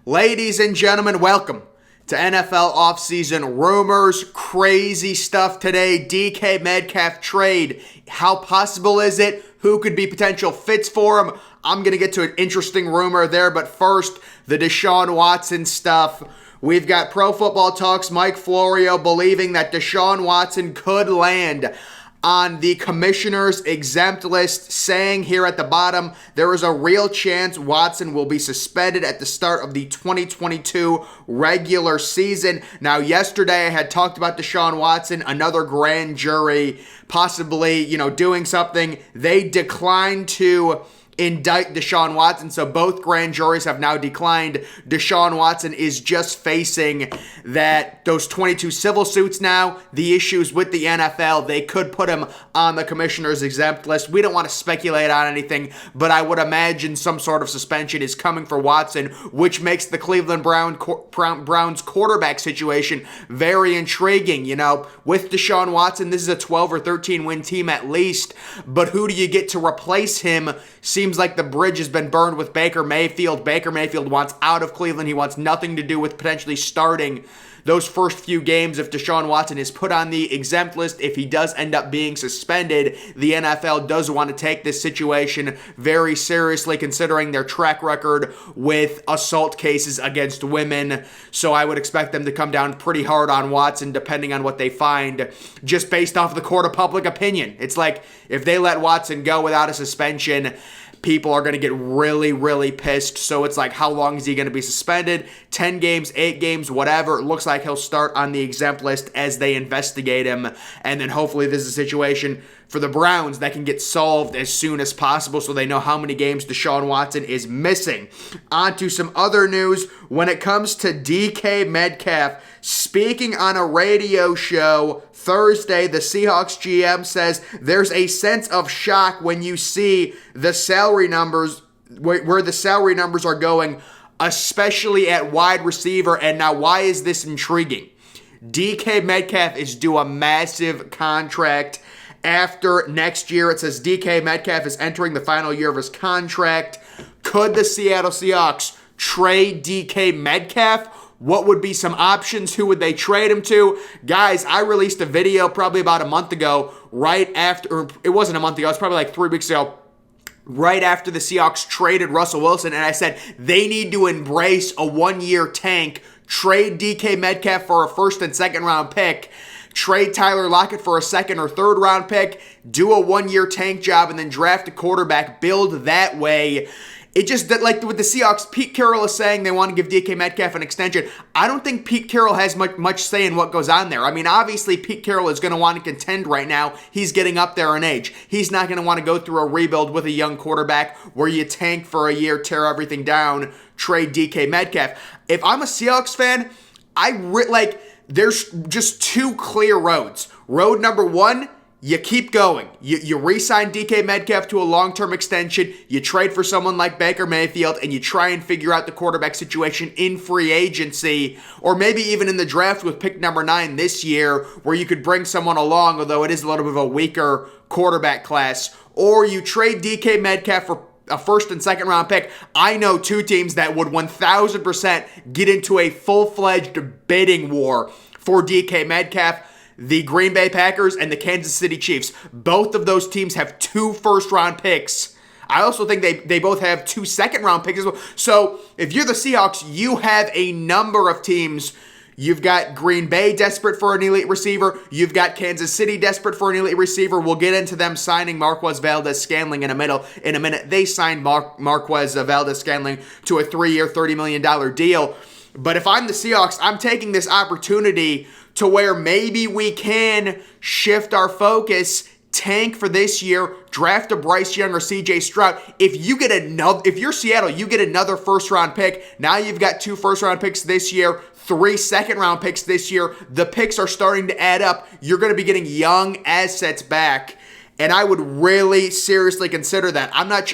Ladies and gentlemen, welcome to NFL Offseason Rumors. Crazy stuff today. DK Metcalf trade. How possible is it? Who could be potential fits for him? I'm going to get to an interesting rumor there, but first, the Deshaun Watson stuff. We've got Pro Football Talks' Mike Florio believing that Deshaun Watson could land on the commissioner's exempt list, saying here at the bottom, there is a real chance Watson will be suspended at the start of the 2022 regular season. Now, yesterday I had talked about Deshaun Watson, another grand jury possibly, doing something. They declined to indict Deshaun Watson, so both grand juries have now declined. Deshaun Watson is just facing those 22 civil suits now. The issues with the NFL, they could put him on the commissioner's exempt list. We don't want to speculate on anything, but I would imagine some sort of suspension is coming for Watson, which makes the Cleveland Browns quarterback situation very intriguing. With Deshaun Watson, this is a 12 or 13 win team at least, but who do you get to replace him? Seems like the bridge has been burned with Baker Mayfield. Baker Mayfield wants out of Cleveland. He wants nothing to do with potentially starting those first few games if Deshaun Watson is put on the exempt list. If he does end up being suspended, the NFL does want to take this situation very seriously, considering their track record with assault cases against women. So I would expect them to come down pretty hard on Watson, depending on what they find, just based off of the court of public opinion. It's like, if they let Watson go without a suspension, people are going to get really, really pissed. So it's like, how long is he going to be suspended? 10 games, 8 games, whatever. It looks like he'll start on the exempt list as they investigate him. And then hopefully this is a situation for the Browns that can get solved as soon as possible so they know how many games Deshaun Watson is missing. On to some other news. When it comes to DK Metcalf, speaking on a radio show Thursday, the Seahawks GM says there's a sense of shock when you see the salary numbers, where the salary numbers are going, especially at wide receiver. And now, why is this intriguing? DK Metcalf is due a massive contract after next year. It says DK Metcalf is entering the final year of his contract. Could the Seattle Seahawks trade DK Metcalf? What would be some options? Who would they trade him to? Guys, I released a video probably about a month ago, right after, or it wasn't a month ago, it was probably like 3 weeks ago, right after the Seahawks traded Russell Wilson, and I said they need to embrace a one-year tank, trade DK Metcalf for a first and second round pick, trade Tyler Lockett for a second or third round pick, do a one-year tank job, and then draft a quarterback, build that way. It just, like with the Seahawks, Pete Carroll is saying they want to give DK Metcalf an extension. I don't think Pete Carroll has much say in what goes on there. I mean, obviously, Pete Carroll is going to want to contend right now. He's getting up there in age. He's not going to want to go through a rebuild with a young quarterback where you tank for a year, tear everything down, trade DK Metcalf. If I'm a Seahawks fan, there's just two clear roads. Road number one, you keep going. You re-sign DK Metcalf to a long-term extension. You trade for someone like Baker Mayfield, and you try and figure out the quarterback situation in free agency, or maybe even in the draft with pick number 9 this year, where you could bring someone along, although it is a little bit of a weaker quarterback class. Or you trade DK Metcalf for a first and second round pick. I know two teams that would 1000% get into a full-fledged bidding war for DK Metcalf: the Green Bay Packers and the Kansas City Chiefs. Both of those teams have 2 first-round picks. I also think they both have 2 second-round picks as well. So if you're the Seahawks, you have a number of teams. You've got Green Bay desperate for an elite receiver. You've got Kansas City desperate for an elite receiver. We'll get into them signing Marquez Valdes-Scantling in a minute. They signed Marquez Valdes-Scantling to a 3-year, $30 million deal. But if I'm the Seahawks, I'm taking this opportunity to where maybe we can shift our focus, tank for this year, draft a Bryce Young or CJ Stroud. If you're Seattle, you get another first-round pick. Now you've got 2 first-round picks this year, 3 second-round picks this year. The picks are starting to add up. You're going to be getting young assets back, and I would really seriously consider that. I'm not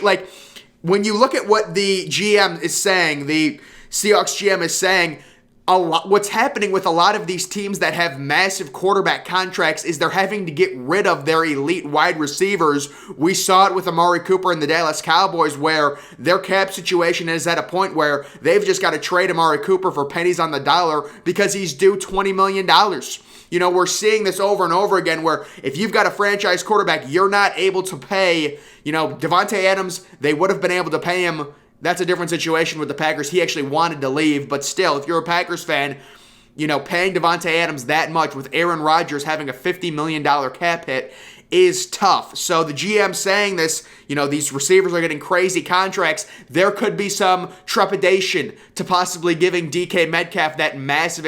when you look at what the GM is saying, the Seahawks GM is saying, what's happening with a lot of these teams that have massive quarterback contracts is they're having to get rid of their elite wide receivers. We saw it with Amari Cooper and the Dallas Cowboys, where their cap situation is at a point where they've just got to trade Amari Cooper for pennies on the dollar because he's due $20 million. We're seeing this over and over again where if you've got a franchise quarterback, you're not able to pay, Devontae Adams, they would have been able to pay him. That's a different situation with the Packers. He actually wanted to leave, but still, if you're a Packers fan, paying Devontae Adams that much with Aaron Rodgers having a $50 million cap hit is tough. So the GM saying this, these receivers are getting crazy contracts. There could be some trepidation to possibly giving DK Metcalf that massive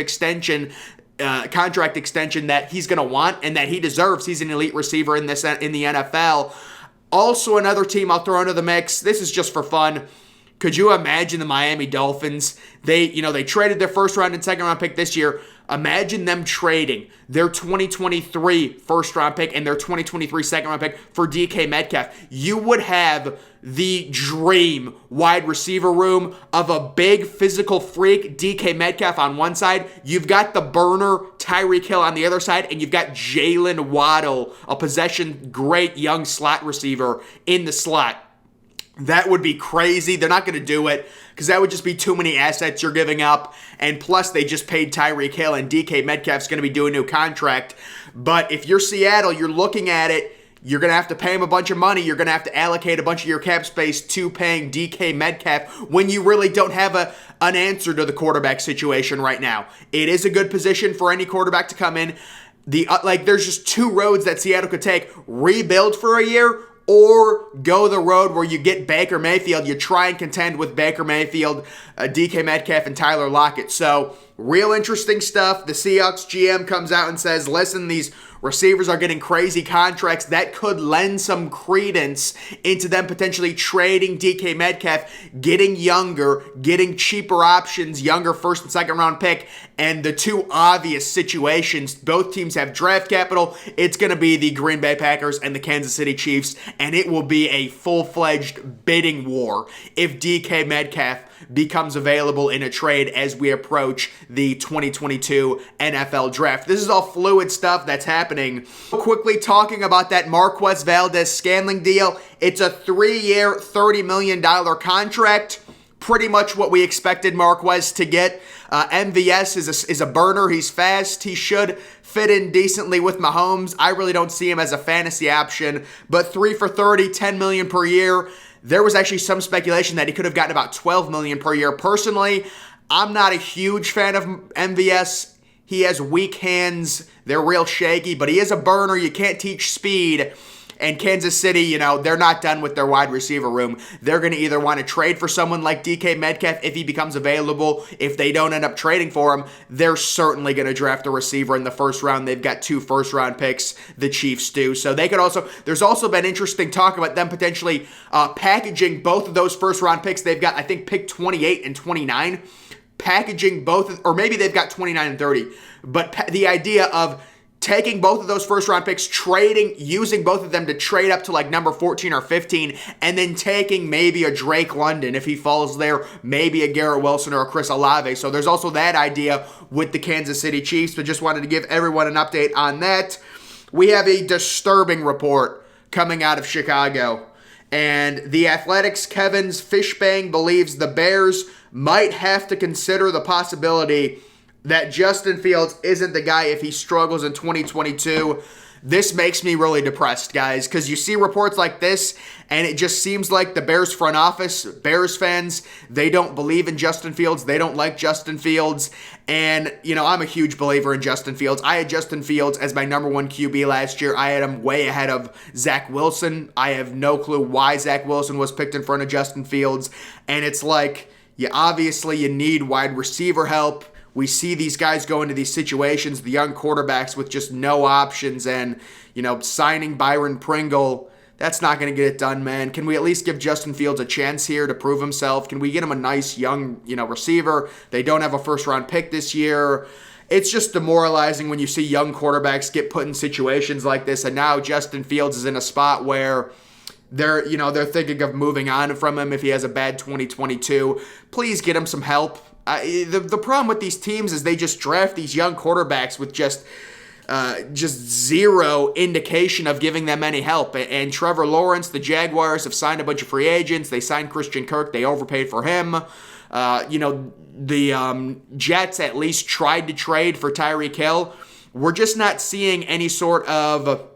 contract extension that he's going to want and that he deserves. He's an elite receiver in the NFL. Also, another team I'll throw into the mix. This is just for fun. Could you imagine the Miami Dolphins? They traded their first round and second round pick this year. Imagine them trading their 2023 first round pick and their 2023 second round pick for DK Metcalf. You would have the dream wide receiver room of a big physical freak, DK Metcalf on one side. You've got the burner, Tyreek Hill on the other side, and you've got Jalen Waddle, a possession great young slot receiver in the slot. That would be crazy. They're not going to do it because that would just be too many assets you're giving up. And plus, they just paid Tyreek Hill, and DK Metcalf's going to be doing a new contract. But if you're Seattle, you're looking at it, you're going to have to pay him a bunch of money. You're going to have to allocate a bunch of your cap space to paying DK Metcalf when you really don't have an answer to the quarterback situation right now. It is a good position for any quarterback to come in. There's just two roads that Seattle could take. Rebuild for a year, or go the road where you get Baker Mayfield. You try and contend with Baker Mayfield, DK Metcalf, and Tyler Lockett. So, real interesting stuff. The Seahawks GM comes out and says, listen, these receivers are getting crazy contracts. That could lend some credence into them potentially trading DK Metcalf, getting younger, getting cheaper options, younger first and second round pick. And the two obvious situations, both teams have draft capital. It's going to be the Green Bay Packers and the Kansas City Chiefs, and it will be a full-fledged bidding war if DK Metcalf becomes available in a trade as we approach the 2022 NFL Draft. This is all fluid stuff that's happening. Quickly talking about that Marquez Valdes-Scantling deal. It's a 3-year, $30 million contract. Pretty much what we expected Marquez to get. MVS is a burner. He's fast. He should fit in decently with Mahomes. I really don't see him as a fantasy option. But 3 for $30, $10 million per year. There was actually some speculation that he could have gotten about $12 million per year. Personally, I'm not a huge fan of MVS. He has weak hands. They're real shaky, but he is a burner. You can't teach speed. And Kansas City, they're not done with their wide receiver room. They're going to either want to trade for someone like DK Metcalf if he becomes available. If they don't end up trading for him, they're certainly going to draft a receiver in the first round. They've got 2 first-round picks, the Chiefs do. So they could also, there's also been interesting talk about them potentially packaging both of those first-round picks. They've got, I think, pick 28 and 29. Packaging both, or maybe they've got 29 and 30. But the idea of taking both of those first-round picks, using both of them to trade up to like number 14 or 15, and then taking maybe a Drake London if he falls there, maybe a Garrett Wilson or a Chris Olave. So there's also that idea with the Kansas City Chiefs, but just wanted to give everyone an update on that. We have a disturbing report coming out of Chicago, and the Athletics' Kevin Fishbang believes the Bears might have to consider the possibility that Justin Fields isn't the guy if he struggles in 2022. This makes me really depressed, guys, because you see reports like this, and it just seems like the Bears front office, Bears fans, they don't believe in Justin Fields. They don't like Justin Fields. And, I'm a huge believer in Justin Fields. I had Justin Fields as my number 1 QB last year. I had him way ahead of Zach Wilson. I have no clue why Zach Wilson was picked in front of Justin Fields. And it's like, obviously you need wide receiver help. We see these guys go into these situations, the young quarterbacks with just no options, and, signing Byron Pringle, that's not going to get it done, man. Can we at least give Justin Fields a chance here to prove himself? Can we get him a nice young, receiver? They don't have a first-round pick this year. It's just demoralizing when you see young quarterbacks get put in situations like this, and now Justin Fields is in a spot where they're thinking of moving on from him if he has a bad 2022. Please get him some help. The problem with these teams is they just draft these young quarterbacks with just zero indication of giving them any help. And Trevor Lawrence, the Jaguars have signed a bunch of free agents. They signed Christian Kirk. They overpaid for him. The Jets at least tried to trade for Tyreek Hill. We're just not seeing any sort of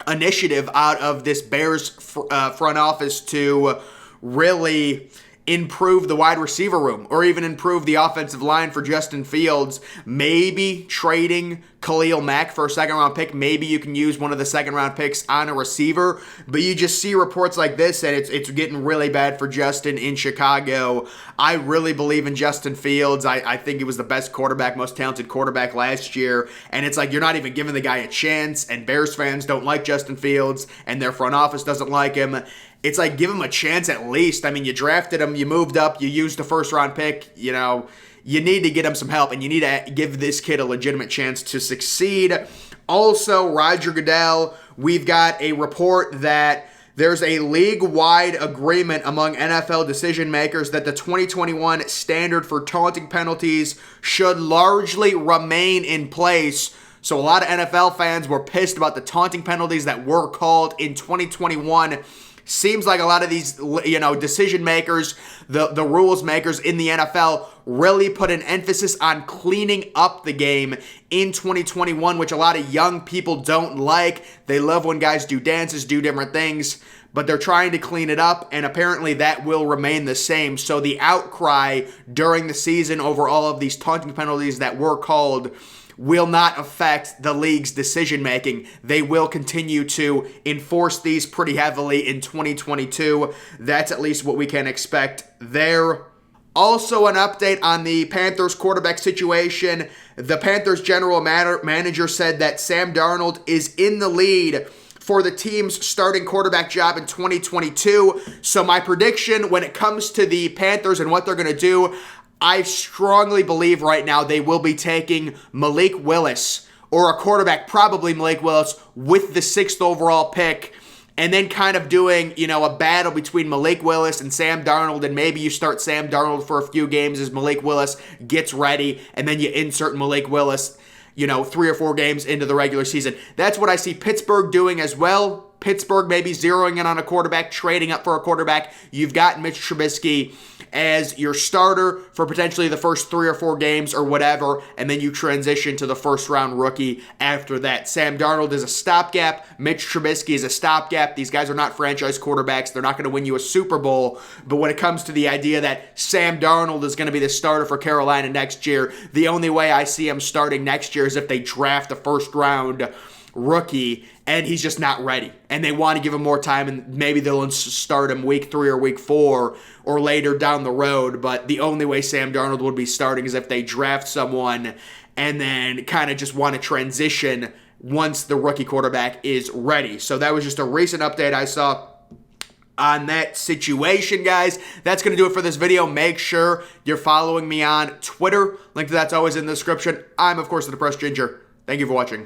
initiative out of this Bears front office to really improve the wide receiver room or even improve the offensive line for Justin Fields. Maybe trading Khalil Mack for a second-round pick. Maybe you can use one of the second-round picks on a receiver. But you just see reports like this, and it's getting really bad for Justin in Chicago. I really believe in Justin Fields. I think he was the best quarterback, most talented quarterback last year. And it's like you're not even giving the guy a chance, and Bears fans don't like Justin Fields, and their front office doesn't like him. It's like, give him a chance at least. I mean, you drafted him, you moved up, you used the first-round pick, you need to get him some help, and you need to give this kid a legitimate chance to succeed. Also, Roger Goodell, we've got a report that there's a league-wide agreement among NFL decision makers that the 2021 standard for taunting penalties should largely remain in place. So a lot of NFL fans were pissed about the taunting penalties that were called in 2021. Seems like a lot of these, decision makers, the rules makers in the NFL really put an emphasis on cleaning up the game in 2021, which a lot of young people don't like. They love when guys do dances, do different things, but they're trying to clean it up, and apparently that will remain the same. So the outcry during the season over all of these taunting penalties that were called will not affect the league's decision-making. They will continue to enforce these pretty heavily in 2022. That's at least what we can expect there. Also, an update on the Panthers quarterback situation. The Panthers general manager said that Sam Darnold is in the lead for the team's starting quarterback job in 2022. So my prediction when it comes to the Panthers and what they're going to do, I strongly believe right now they will be taking Malik Willis, or a quarterback, probably Malik Willis, with the 6th overall pick, and then kind of doing, a battle between Malik Willis and Sam Darnold, and maybe you start Sam Darnold for a few games as Malik Willis gets ready, and then you insert Malik Willis, 3 or 4 games into the regular season. That's what I see Pittsburgh doing as well. Pittsburgh maybe zeroing in on a quarterback, trading up for a quarterback. You've got Mitch Trubisky as your starter for potentially the first 3 or 4 games or whatever, and then you transition to the first-round rookie after that. Sam Darnold is a stopgap. Mitch Trubisky is a stopgap. These guys are not franchise quarterbacks. They're not going to win you a Super Bowl. But when it comes to the idea that Sam Darnold is going to be the starter for Carolina next year, the only way I see him starting next year is if they draft a first-round rookie and he's just not ready, and they want to give him more time, and maybe they'll start him week 3 or week 4 or later down the road. But the only way Sam Darnold would be starting is if they draft someone and then kind of just want to transition once the rookie quarterback is ready. So that was just a recent update I saw on that situation, guys. That's going to do it for this video. Make sure you're following me on Twitter. Link to that's always in the description. I'm, of course, the Depressed Ginger. Thank you for watching.